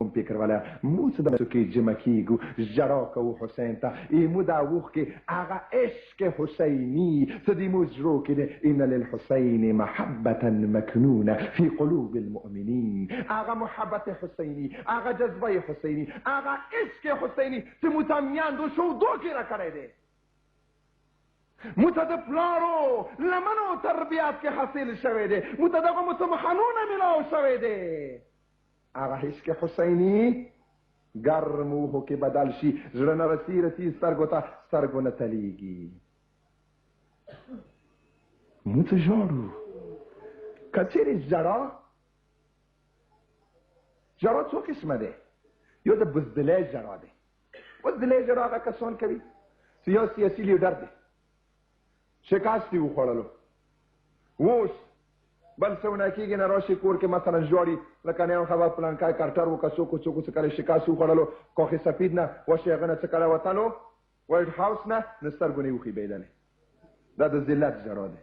فکر ولا مو څه د کې جمع کیږو ژړا کوو حسین ته ایمو دا وخت کې هغه عشق حسیني څه دې مو زړو کې دی ان للحسین محبة مکنونه فی قلوب المؤمنین هغه محبت حسیني هغه جذبه حسیني هغه عشق حسیني چې مو ته میاندو شهودو کې را کړی دی مو ته د پلارو لمنو تربیات کې حاصل شوی دی مو ته دغه مسلمانانو ملاو شوی دی هغه عشق حسیني ګرمو کې بدل شي زړه نه رسي سترګو ته سترګو نه تلیږي مو ته ژاړو که چیرې ژړا څو قسمه دی یو د بزدلۍ ژړا دی بزدلۍ ژړا هغه کسان کوي چې یو سیاسي لیډر دی شکست یې وخوړلو اوس بل څه ونه کېږي نه راشي کور کې مثلا ژاړي لکه نه یم خبر پلانکی کارټر و که څوک څه کله شکست وخوړلو کاخ سفید نه واشي هغه نه څه کله وتلو وایټ هاوس نه نه سترګو نه یې وخیبېدلې دا د ذلت ژړا دی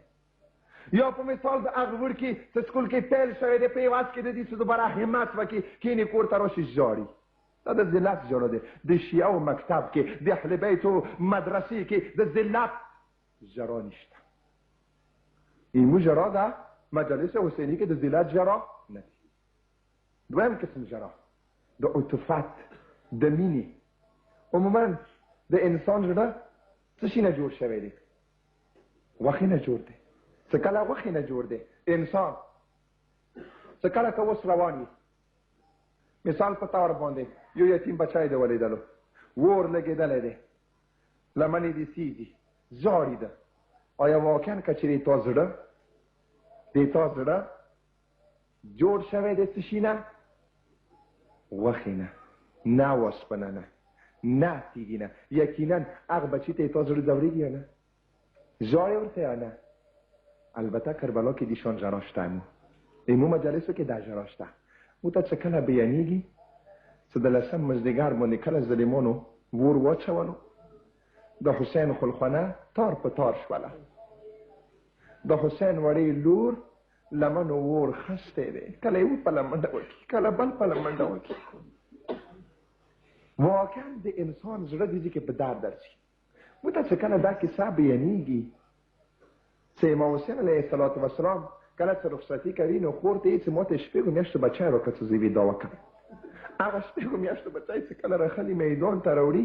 یا په مثال د هغه وړکي چې سکول کې پیل شوی دی په عوض کې د دې څه دوباره همت وکړي کښېني کور ته راشي ژاړي دا د ذلت ژړا دی د شیعو مکتب کې د اهل بیتو مدرسې کې د ذلت ژړا نشته ایمو ژړا ده مجالس حسینی کې د ذلت ژړا نه دي دویم قسم ژړا د عطفت د مینې عموما د انسان زړه څه شي نه جوړ شوی دی غوښې نه جوړ دی څه کله غوښې نه جوړ دی انسان څه کله که اوس روان وي مثال په طور باندې یو یتیم بچی دی ولیدلو اور لګېدلی دی لمنې دې سیږي ژاړي ده آیا واقعا که چیرې تا زړه جوړ شوی دی څه شي نه غوښې نه نه وسپنه نه نه تیږې نه یقینا هغه بچي ته یې تا زړه ځورېږي یا نه ژاړې ورته یا نه البته کربلا کې د شان ژړا شته ایمو مجالسو کې دا ژړا شته مو ته څه کله بیانېږي چې د لسم مازدیګر باندې کله ظالمانو ور واچولو د حسین خلخانه تار په تار شوله د حسین وړې لور لمنو ور خستی دی کله یو پله منډه وکړي کله بل پله منډه وکړي واقعا د انسان زړه دې کې په درد درشي مو ته چې کله دا کیسه بیانېږي چې امام حسین علیه السلام کله چې رخصتي کوي نو خور ته یې چې ما ته شپږو میاشتو بچی راکړه چې زه ویده وکړم هغه شپږو میاشتو بچی چې کله راخلي میدان ته راوړي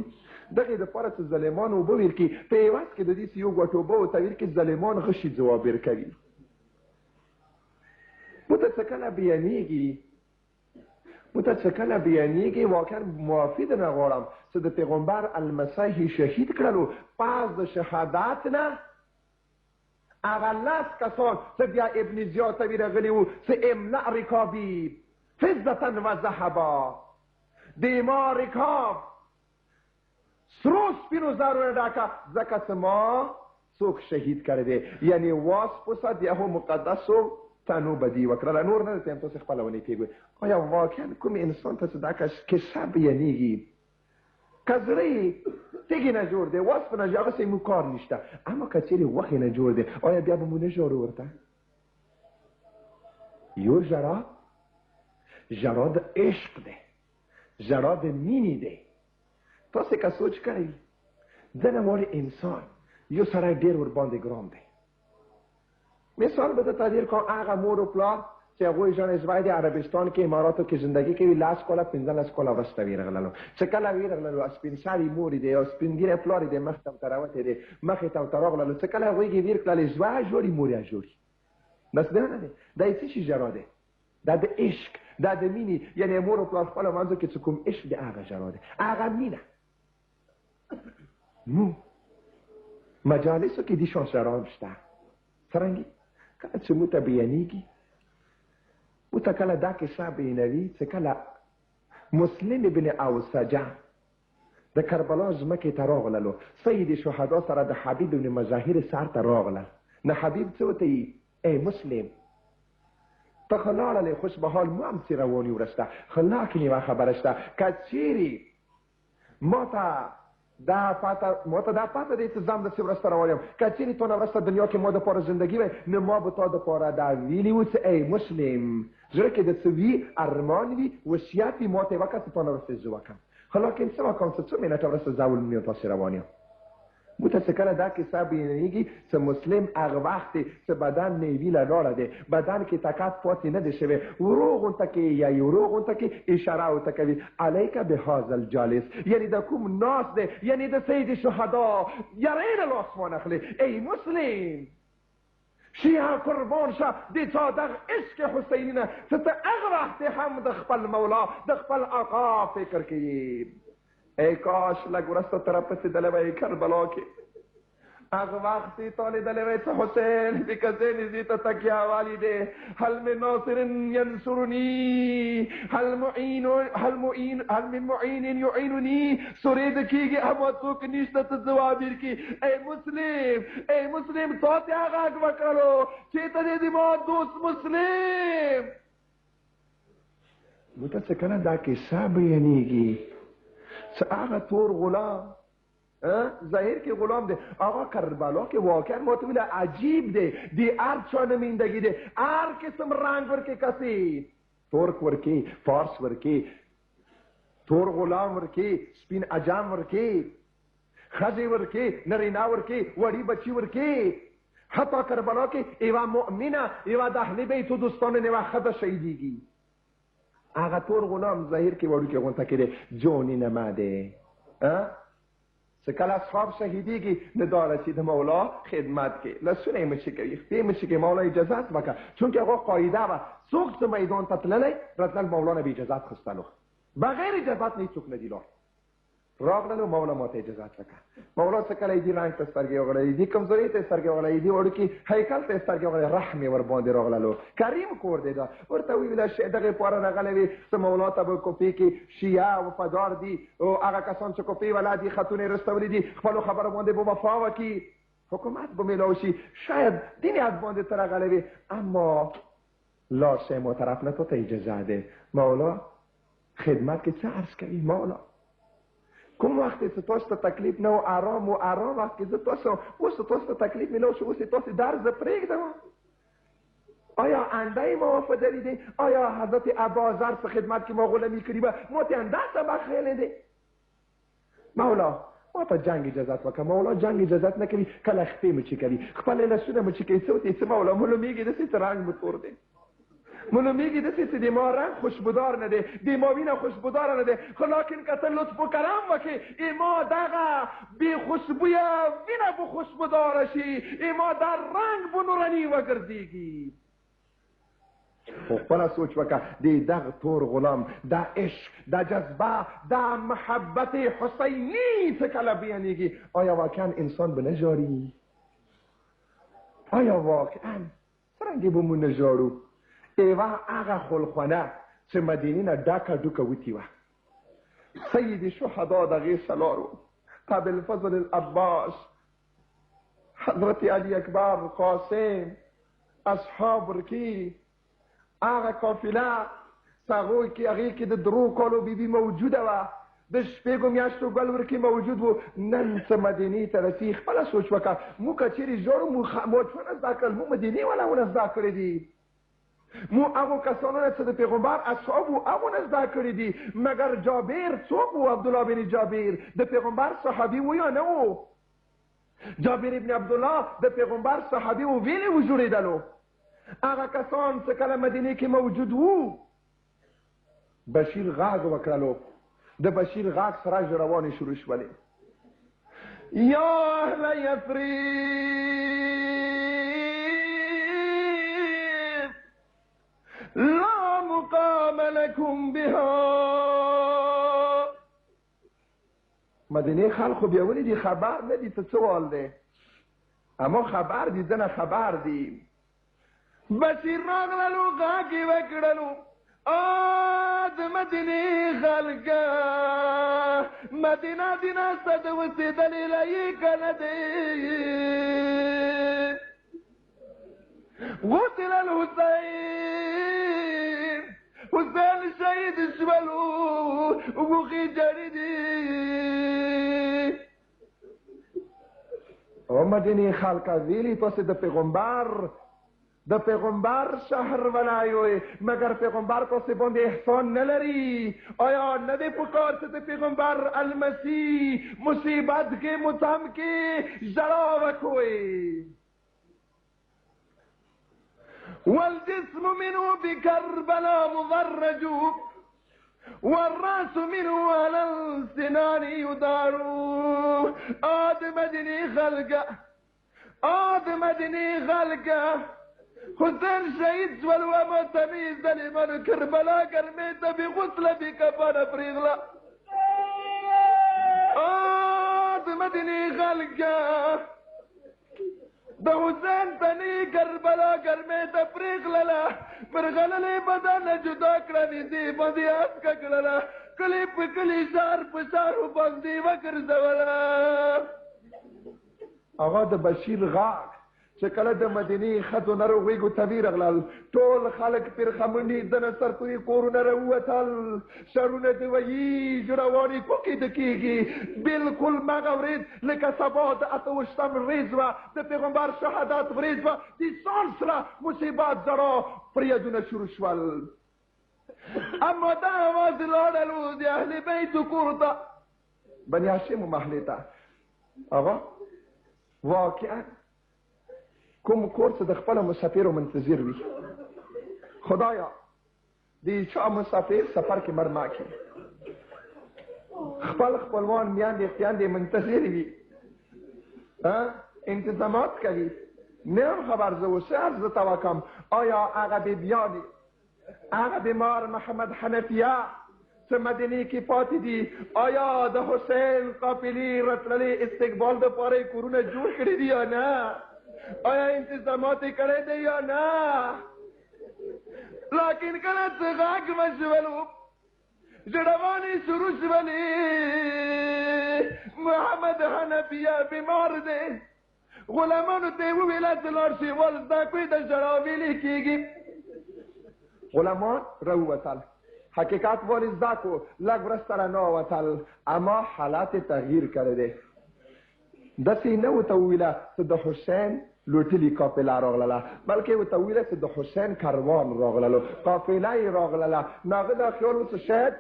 دغې دپاره چې ظالمان اوبه ویل کړي په عوض کې د دې چې یو ګوټ اوبه ورته ویل کړي ظالمان غشي ځوابیر کوي مو ته څه کله بیانېږي واقعا معافي درنه غواړم چې د پیغمبر المسیح شهید کړلو پس د شهادت نه هغه لس کسان چې بیا ابن زیاد ته راغلي وو چې املأ رکابي فضة و ذهبا د ما رکاب سرو سپینو زرو ډکه ځکه چې ما څوک شهید کړی دی یعنی واسپوسه د هغو مقدسو تنو بدي وکړله نور نه درته یم تاسې خپله ونې پوهېږئ آیا واقعا کوم انسان ته چې دا کیسه بیانېږي که زړه یې تیږې نه جوړ دی وسپنه هغسې مو کار نشته اما که چیرې غوښې نه جوړ دی آیا بیا به مو نه ژاړو ورته یو ژړا د عشق دی ژړا د مینې دی تاسې که سوچ کړئ ځنه واړې انسان یو سړی ډېر ورباندې ګران دی مثال به درته ډېر کوم هغه مور و پلار چې هغوی ژڼې زوی دی عربستان کې اماراتو کې زندګي کوي 10 کاله 15 کاله وروسته ویرغللو چې کله ویرغللو سپین سرې مور دی او سپین ږیری پلار دی مخ ته ورته راوتی دی مخې ته ورته راغللو چې کله هغوی کې ویر کړلې زوی ژاړي مور یې ژاړي بس دا نه دی دا یې څه شي ژړا دی دا د عشق دا د مینې یعنې مور و پلار خپله منځو کې چې کوم عشق دی هغه ژړا دی هغه مینه نو مجالسو کې دې شان ژړا هم شته څرنګې کله چې مو ته بیانېږي مو ته کله دا کیسه بیانوي چې کله مسلم ابن اوسجه د کربلا ځمکې ته راغللو سید شهدا سره د حبیب ابن مظاهر سر ته راغله نه حبیب څه ورته وي ای مسلم ته خو لاړلې خوش به حال مو هم چې رواني ورسته خو لاکن یوه خبره شته که چیرې ما ته دا پاته ما ته دا پاته دی چې ځم داسې ورځ ته روان یم که چېرې تا نه وروسته دنیا کې ما دپاره زندګي وی نو ما به تا دپاره دا ویلي وو چې ای مسلم زړه کې د څه وي ارمان وي وصیت وي ما ته یې وکړه چې تا نه وروسته زه وکړم خو لاکن څه وکړم چې څو منټه وروسته زه ولمي او تاسې روان یم موږ ته کله دا کیسه بیانېږي چې مسلم هغه وخت دی چې بدن نیوي له لاړه دی بدن کې طاقت پاتې نه دی شوی ورو غونته کې یا ورو غونته کې اشاره ورته کوي علیک بهذا الجالس یعنی د کوم ناس دی یعنی د سید شهدا یارې له لاس وانخلې ای مسلم شیعه قربان شه د تا دغه عشق حسیني نه چې ته هغه وخت هم د خپل مولا د خپل آقا فکر کوي ای کاش لږ وروسته ته راپسې دلی وی کربلا کې هغه وخت یې تا لیدلی وی چې حسین د کزې نږدې ته تکیه والی دی هل من ناصر ینصرني هل من معین یعینني سورې د کېږي اما څوک نشته ته ځواب ورکړي ای مسلم تا ته هغه غږ وکړلو چېرته دی زما دوست مسلم موږ ته چې کله دا کیسه بیانېږي هغه تور غلام ظاهر کې غلام دی هغه کربلا کې واقعا ما ته ویله عجیب دی د هر چا نمایندګي دی هر قسم رنګ ورکې کسي ترک ورکې فارس ورکې تور غلام ورکې سپین اجام ورکې ښځې ورکې نرینا ورکې وړي بچي ورکې حتی کربلا کې یوه مؤمنه یوه د اهل بیتو دوستانو یوه ښځه شهیدېږي هغه تور غلام ظاهر کې وړوکی غونته کې دی جونې نما دی چې کله اصحاب شهیدېږي نو دا رسي د مولا خدمت کې لاسونه یې مچې کوي خپې مچې کوي مولا اجازت وکړه چونکې هغه قاعده وه څوک چې میدان ته تللی راتلل مولا نه به اجازت خیستلو بغیر اجازت نه هېڅوک نه دي لاړ راغللو مولا ماته اجازت وکړه مولا څه کله دې رنګ ته سترګې وغړوي دې کمزورۍ ته سترګې وغړوي دې وړوکي هیکل ته سترګې وغړوي رحم یې ورباندې راغللو کریم کور دی دا ورته ویله دغې پاره راغلی وي چې مولا ته به کوپې کې شیعه وفادار دي او هغه کسان چې کوپې والا دي خطونه یې رستولي دي خپلو خبرو باندې به وفا وکړي حکومت به میلاو شي شاید دې نیت باندې ته راغلی وي اما لاړ شی ما طرف نه تا ته اجازه ده مولا خدمت کې څه عرض کوي مولا کوم وخت چې تاسو ته تکلیف نه و آرام وخت کې زه تاسو اوس تاسو ته تکلیف میلاو شو اوس تاسو درز پرېږدم آیا انده ما وفاداری دی آیا حضرت ابوذر په خدمت کې ما غلامی کړي به ما ته انده سبق خیلی دی مولا ما ته جنگ اجازت وکړه مولا جنگ اجازت نه کوي کله خپې مچې کوي خپل لاسونه مچې کوي څه ورته څه مولا معلومېږي داسې څه رنګ به تور دی معلومیږي داسې چې د ما رنګ خوشبودار نه دی د ما وینه خوشبوداره نه دی خو لاکن که ته لطف و کرم وکړې ما دغه بې خوشبویه وینه به خوشبوداره شي ما در رنګ به نورني وګرځېږي خو خپله سوچ وکړه د دغه تور غلام دا عشق دا جذبه دا محبت حسیني چې کله بیانېږي آیا واقعا انسان به نه ژاړي آیا واقعا څرنګې به مو نه ژاړو ایوه هغه خلخونه چې مدینې نه ډکه ډوکه وتې وه سید شهدا د هغې سلار و ابوالفضل العباس حضرت علی اکبر قاسم اصحاب ورکي هغه قافله چې هغې کې د درو کالو بیبي موجوده وه د شپږو میاشتو ګل ورکي موجود و نن څه مدینې ته رسي خپله سوچ وکړه موږ که چېرې ژاړو موږ څونه زده کړل موږ مدینې والا ونه زده کړې دي مو هغو کسانو نه چې د پیغمبر اصحاب وو هغو نه زده کړي دي مګر جابر څوک و عبدالله بن جابر د پیغمبر صحابي و یا نه و جابر ابن عبدالله د پیغمبر صحابي و ویلې و جوړېدلو هغه کسان چې کله مدینې کې موجود وو بشیر غږ وکړلو د بشیر غږ سره ژړوانې شروع شولې یا اهل یثریب لا مقام لكم بها مدینه خلکو بیا ولې دي خبر نه دي ته څه وال دی اما خبر دي دنه خبر دي بشیر راغللو غږ یې وکړلو د مدینې خلکه مدینه دې ناسته د اوسېدلې لایق نه دی قتل الحسين حسين شهید شولو وګوخې جړې دي او مدینه خلق ویلی پس د پیغمبر شهر ولایوی مگر پیغمبر پس باندې احسان نلري آیا نه دی پکار چې د پیغمبر المسیح مصیبت کې متهم کې ژړا وکوي والجسم منه بكربلاء مضرج والراس منه على السنان يدار مدني خلقه حسين شهيد والوما تميز لمن كربلاء كرميت بغسل بكفن فريغلا مدني خلقه د حسین تنی کربلا کرمه تفریق للا مرغللی بدن جدا کړنی دی باندې اس کړلا کلی په کلی شار په شارو باندې وګرځولا هغه د بشیر غاک چې کله د مدینې خدو نروغیږو تبیر غلل ټول خلک پر خمنډي د نصر کوي کورونه راووتل شرونه د ویي جوړواني کوکې د کېږي بالکل مغه ورځ لکه سبا د اتهویشتم ورځ وه د پیغمبر شهادت ورځ وه د ځان سره مصیبت زړه فریادونه شروع شول اما دا اواز لاړلو د اهل بیتو کور ته بني هاشم محلې ته هغه واقعا کوم کور چې د خپل مسافر منتظر وي خدایا دې چا مسافر سفر کې مرما کې خپل خپلوان میاندې خویندې منتظر وي انتظامات کوي نه خبر زه اوس عرض ته وکم آیا هغه بیبیانې هغه بیمار محمد حنفیه چې مدینې کې پاتې دي آیا د حسین قافلې راتللې استقبال دپاره یې کورونه جوړ کړي دي یا نه آیا انتظامات کړی دی یا نه لیکن کله چې غږ وشولو ژړوانې شروع شولې محمد حنفیه بیمار دی غلامانو ته یې وویله چې لاړ شي ول زده کړئ د ژړا ویلې کېږي غلامان راووتل حقیقت ولې زده کړو لږ ورځ سره نه ووتل اما حالات تغییر کړی دی داسې نه ورته وویله چې د حسین لوټلي قافله راغلله بلکې ورته وویله چې د حسین کاروان راغللو قافله یې راغلله نو هغه دا خیال و چې شاید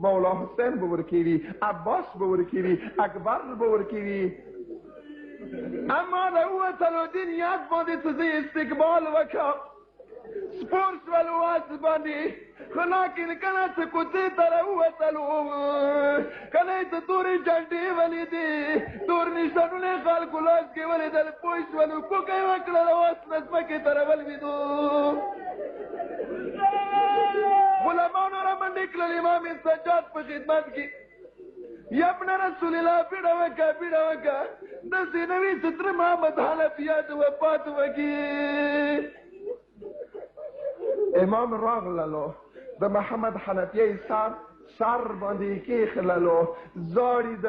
مولا حسین به ورکوي عباس به ورکوي اکبر به ورکوي اما راووتلو دې نیت باندې چې زه استقبال وکړم سپور شولو واس باندې خو لیکن کله چې کوڅې ته راووتلو کله یې د تورې جنډې ولیدې تور نښانونه یې خلکو لاس کې ولیدل پوه شولو کوکه یې وکړله واس نه ځمکې ته راولوېدو غلامانو رامنډې کړل امام سجاد په خدمت کې یا ابن رسول الله بیړه وکړه داسې نه وي چې تره محمد حنفیه د وفات وکړي امام راغللو د محمد حنفیه سر باندې کېښللو زاړي د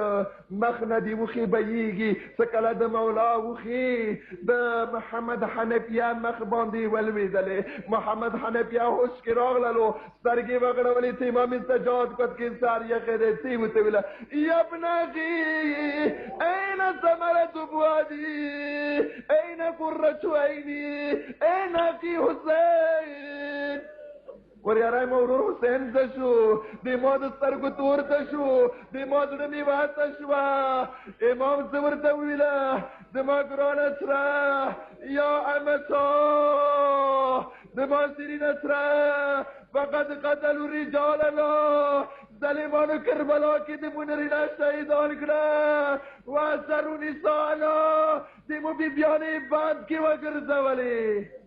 مخ نه د وښې بهیږي څه کله د مولا وښې د محمد حنفیه مخ باندې ولوېدلې محمد حنفیه هوش کې راغللو سترګې وغړولې چې امام سجاد قد کې سار یخې دی څه ورته ویله یا ابن اخي این ثمرة فؤادي این قرة عیني این اخي حسین وریارای ما ورور حسین ته شو د ما د سترګو تور ته شو د ما زړه مې واته شوه امام څه ورته وویله زما ګرانه سره یا امتا زما شیرینه سره فقد قتلوا رجالنا ظالمانو کربلا کې د منرینه شهیدان کړه واسروا نساءنا د مو بیبیانې بند کې وګرځولې